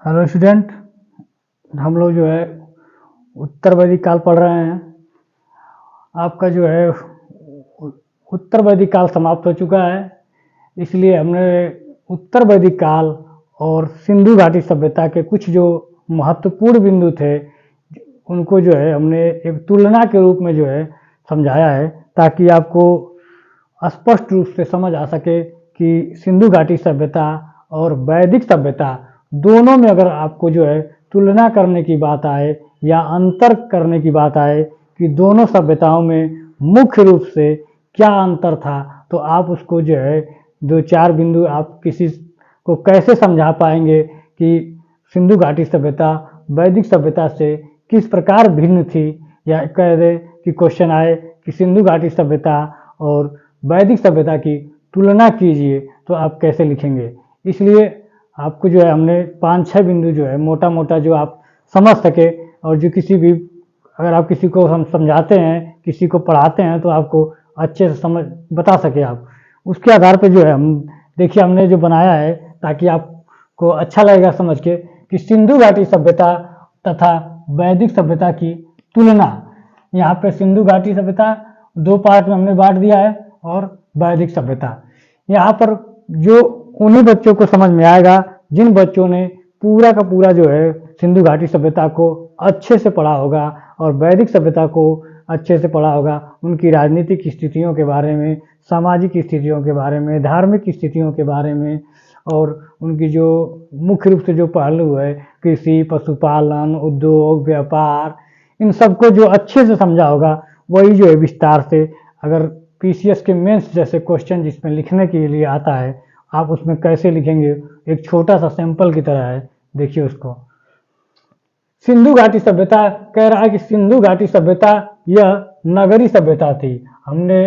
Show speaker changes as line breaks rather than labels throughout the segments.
Hello student, हम लोग जो है उत्तर वैदिक काल पढ़ रहे हैं। आपका जो है उत्तर वैदिक काल समाप्त हो चुका है, इसलिए हमने उत्तर वैदिक काल और सिंधु घाटी सभ्यता के कुछ जो महत्वपूर्ण बिंदु थे उनको जो है हमने एक तुलना के रूप में जो है समझाया है, ताकि आपको स्पष्ट रूप से समझ आ सके कि सिंधु घाटी सभ्यता और वैदिक सभ्यता दोनों में अगर आपको जो है तुलना करने की बात आए या अंतर करने की बात आए कि दोनों सभ्यताओं में मुख्य रूप से क्या अंतर था, तो आप उसको जो है दो चार बिंदु आप किसी को कैसे समझा पाएंगे कि सिंधु घाटी सभ्यता वैदिक सभ्यता से किस प्रकार भिन्न थी। या कह दे कि क्वेश्चन आए कि सिंधु घाटी सभ्यता और वैदिक सभ्यता की तुलना कीजिए, तो आप कैसे लिखेंगे। इसलिए आपको जो है हमने 5-6 बिंदु जो है मोटा मोटा जो आप समझ सके, और जो किसी भी अगर आप किसी को हम समझाते हैं, किसी को पढ़ाते हैं, तो आपको अच्छे से समझ बता सके आप उसके आधार पर जो है हम देखिए हमने जो बनाया है, ताकि आपको अच्छा लगेगा समझ के कि सिंधु घाटी सभ्यता तथा वैदिक सभ्यता की तुलना। यहाँ पे सिंधु घाटी सभ्यता 2 पार्ट में हमने बांट दिया है और वैदिक सभ्यता। यहाँ पर जो उन्हीं बच्चों को समझ में आएगा जिन बच्चों ने पूरा का पूरा जो है सिंधु घाटी सभ्यता को अच्छे से पढ़ा होगा और वैदिक सभ्यता को अच्छे से पढ़ा होगा, उनकी राजनीतिक स्थितियों के बारे में, सामाजिक स्थितियों के बारे में, धार्मिक स्थितियों के बारे में, और उनकी जो मुख्य रूप से जो पहलू है कृषि, पशुपालन, उद्योग, व्यापार, इन सबको जो अच्छे से समझा होगा, वही जो है विस्तार से अगर पीसीएस के मेंस जैसे क्वेश्चन जिसमें लिखने के लिए आता है, आप उसमें कैसे लिखेंगे, एक छोटा सा सैंपल की तरह है, देखिए उसको। सिंधु घाटी सभ्यता कह रहा है कि सिंधु घाटी सभ्यता यह नगरी सभ्यता थी। हमने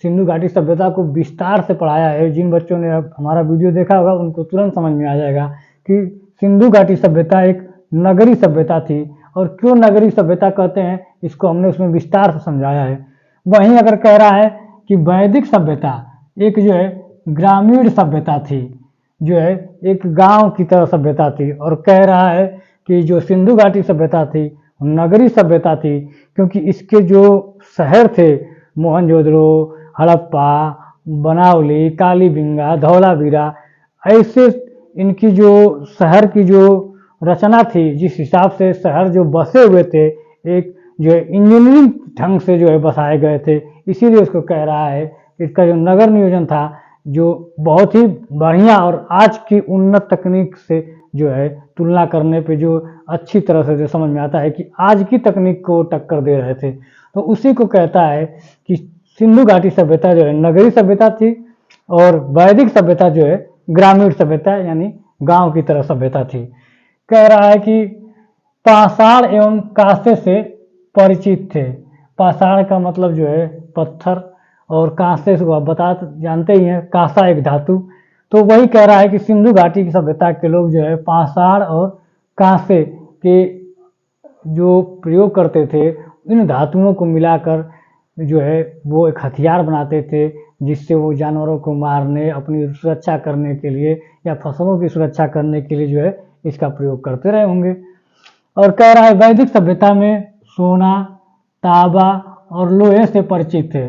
सिंधु घाटी सभ्यता को विस्तार से पढ़ाया है। जिन बच्चों ने हमारा वीडियो देखा होगा उनको तुरंत समझ में आ जाएगा कि सिंधु घाटी सभ्यता एक नगरी सभ्यता थी, और क्यों नगरी सभ्यता कहते हैं इसको हमने उसमें विस्तार से समझाया है। वहीं अगर कह रहा है कि वैदिक सभ्यता एक जो है ग्रामीण सभ्यता थी, जो है एक गांव की तरह सभ्यता थी, और कह रहा है कि जो सिंधु घाटी सभ्यता थी नगरी सभ्यता थी, क्योंकि इसके जो शहर थे मोहनजोदड़ो, हड़प्पा, बनावली, कालीबिंगा, धौलावीरा, ऐसे इनकी जो शहर की जो रचना थी, जिस हिसाब से शहर जो बसे हुए थे, एक जो है इंजीनियरिंग ढंग से जो है बसाए गए थे, इसीलिए उसको कह रहा है इसका जो नगर नियोजन था जो बहुत ही बढ़िया और आज की उन्नत तकनीक से जो है तुलना करने पे जो अच्छी तरह से जो समझ में आता है कि आज की तकनीक को टक्कर दे रहे थे, तो उसी को कहता है कि सिंधु घाटी सभ्यता जो है नगरी सभ्यता थी और वैदिक सभ्यता जो है ग्रामीण सभ्यता यानी गांव की तरह सभ्यता थी। कह रहा है कि पाषाण एवं कांसे से परिचित थे। पाषाण का मतलब जो है पत्थर, और कांसे को आप जानते ही हैं, कांसा एक धातु। तो वही कह रहा है कि सिंधु घाटी की सभ्यता के लोग जो है पाषाण और कांसे के जो प्रयोग करते थे, इन धातुओं को मिलाकर जो है वो एक हथियार बनाते थे, जिससे वो जानवरों को मारने, अपनी सुरक्षा करने के लिए या फसलों की सुरक्षा करने के लिए जो है इसका प्रयोग करते रहे होंगे। और कह रहा है वैदिक सभ्यता में सोना, तांबा और लोहे से परिचित थे।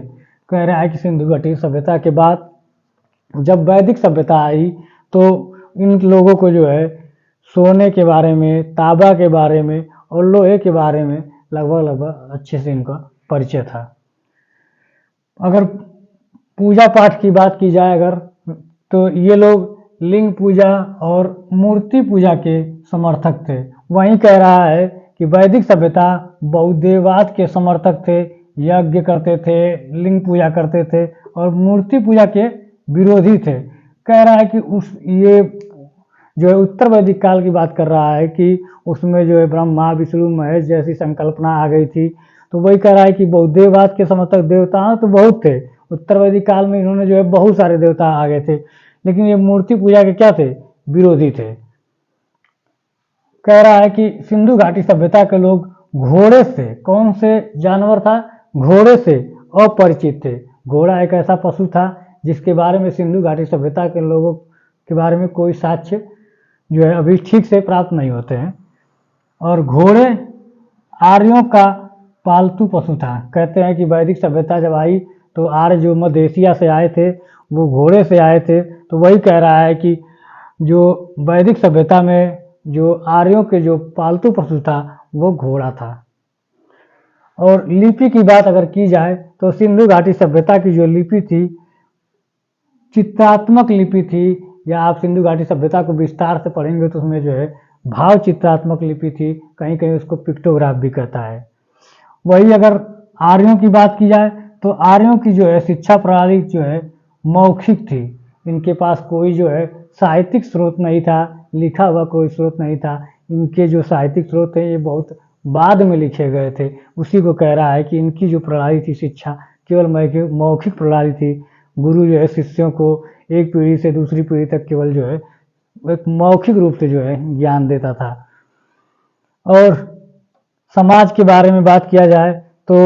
कह रहा है कि सिंधु घाटी सभ्यता के बाद जब वैदिक सभ्यता आई तो इन लोगों को जो है सोने के बारे में, तांबा के बारे में और लोहे के बारे में लगभग अच्छे से इनका परिचय था। अगर पूजा पाठ की बात की जाए अगर, तो ये लोग लिंग पूजा और मूर्ति पूजा के समर्थक थे। वहीं कह रहा है कि वैदिक सभ्यता बौद्धवाद के समर्थक थे, यज्ञ करते थे, लिंग पूजा करते थे और मूर्ति पूजा के विरोधी थे। कह रहा है कि उस ये जो है उत्तर वैदिक काल की बात कर रहा है कि उसमें जो है ब्रह्मा, विष्णु, महेश जैसी संकल्पना आ गई थी। तो वही कह रहा है कि बौद्धवाद के समर्थक देवता तो बहुत थे। उत्तर वैदिक काल में इन्होंने जो है बहुत सारे देवता आ गए थे, लेकिन ये मूर्ति पूजा के क्या थे, विरोधी थे। कह रहा है कि सिंधु घाटी सभ्यता के लोग घोड़े से, कौन से जानवर था, घोड़े से अपरिचित थे। घोड़ा एक ऐसा पशु था जिसके बारे में सिंधु घाटी सभ्यता के लोगों के बारे में कोई साक्ष्य जो है अभी ठीक से प्राप्त नहीं होते हैं। और घोड़े आर्यों का पालतू पशु था। कहते हैं कि वैदिक सभ्यता जब आई तो आर्य जो मध्य एशिया से आए थे वो घोड़े से आए थे, तो वही कह रहा है कि जो वैदिक सभ्यता में जो आर्यों के जो पालतू पशु था वो घोड़ा था। और लिपि की बात अगर की जाए तो सिंधु घाटी सभ्यता की जो लिपि थी चित्रात्मक लिपि थी, या आप सिंधु घाटी सभ्यता को विस्तार से पढ़ेंगे तो उसमें जो है भाव चित्रात्मक लिपि थी, कहीं कहीं उसको पिक्टोग्राफ भी कहता है। वही अगर आर्यों की बात की जाए तो आर्यों की जो है शिक्षा प्रणाली जो है मौखिक थी। इनके पास कोई जो है साहित्यिक स्रोत नहीं था, लिखा हुआ कोई स्रोत नहीं था। इनके जो साहित्यिक स्रोत थे ये बहुत बाद में लिखे गए थे। उसी को कह रहा है कि इनकी जो प्रणाली थी शिक्षा केवल मौखिक प्रणाली थी। गुरु जो है शिष्यों को एक पीढ़ी से दूसरी पीढ़ी तक केवल जो है एक मौखिक रूप से जो है ज्ञान देता था। और समाज के बारे में बात किया जाए तो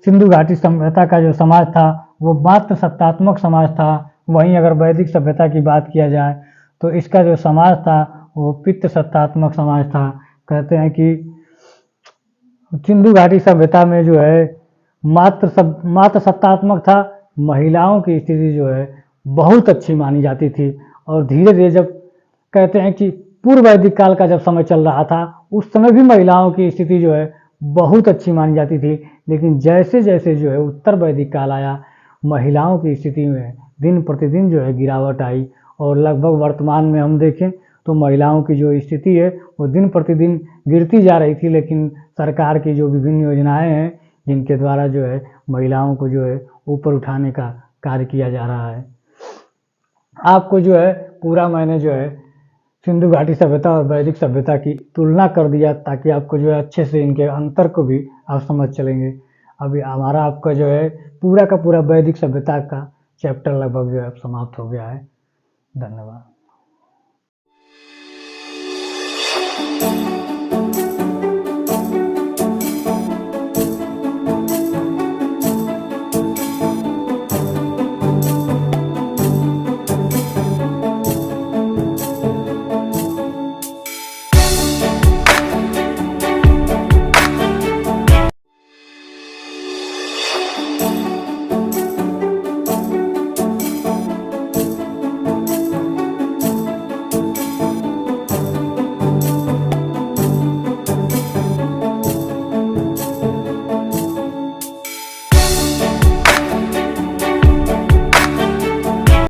सिंधु घाटी सभ्यता का जो समाज था वो मात्र सत्तात्मक समाज था। वहीं अगर वैदिक सभ्यता की बात किया जाए तो इसका जो समाज था वो पित्त सत्तात्मक समाज था। कहते हैं कि सिंधु घाटी सभ्यता में जो है मात्र सत्तात्मक था। महिलाओं की स्थिति जो है बहुत अच्छी मानी जाती थी। और धीरे धीरे जब कहते हैं कि पूर्व वैदिक काल का जब समय चल रहा था उस समय भी महिलाओं की स्थिति जो है बहुत अच्छी मानी जाती थी, लेकिन जैसे जैसे जो है उत्तर वैदिक काल आया महिलाओं की स्थिति में दिन प्रतिदिन जो है गिरावट आई। और लगभग वर्तमान में हम देखें तो महिलाओं की जो स्थिति है वो दिन प्रतिदिन गिरती जा रही थी, लेकिन सरकार की जो विभिन्न योजनाएं हैं जिनके द्वारा जो है महिलाओं को जो है ऊपर उठाने का कार्य किया जा रहा है। आपको जो है पूरा मैंने जो है सिंधु घाटी सभ्यता और वैदिक सभ्यता की तुलना कर दिया ताकि आपको जो है अच्छे से इनके अंतर को भी आप समझ चलेंगे। अभी हमारा आपका जो है पूरा का पूरा वैदिक सभ्यता का चैप्टर लगभग जो है समाप्त हो गया है। धन्यवाद।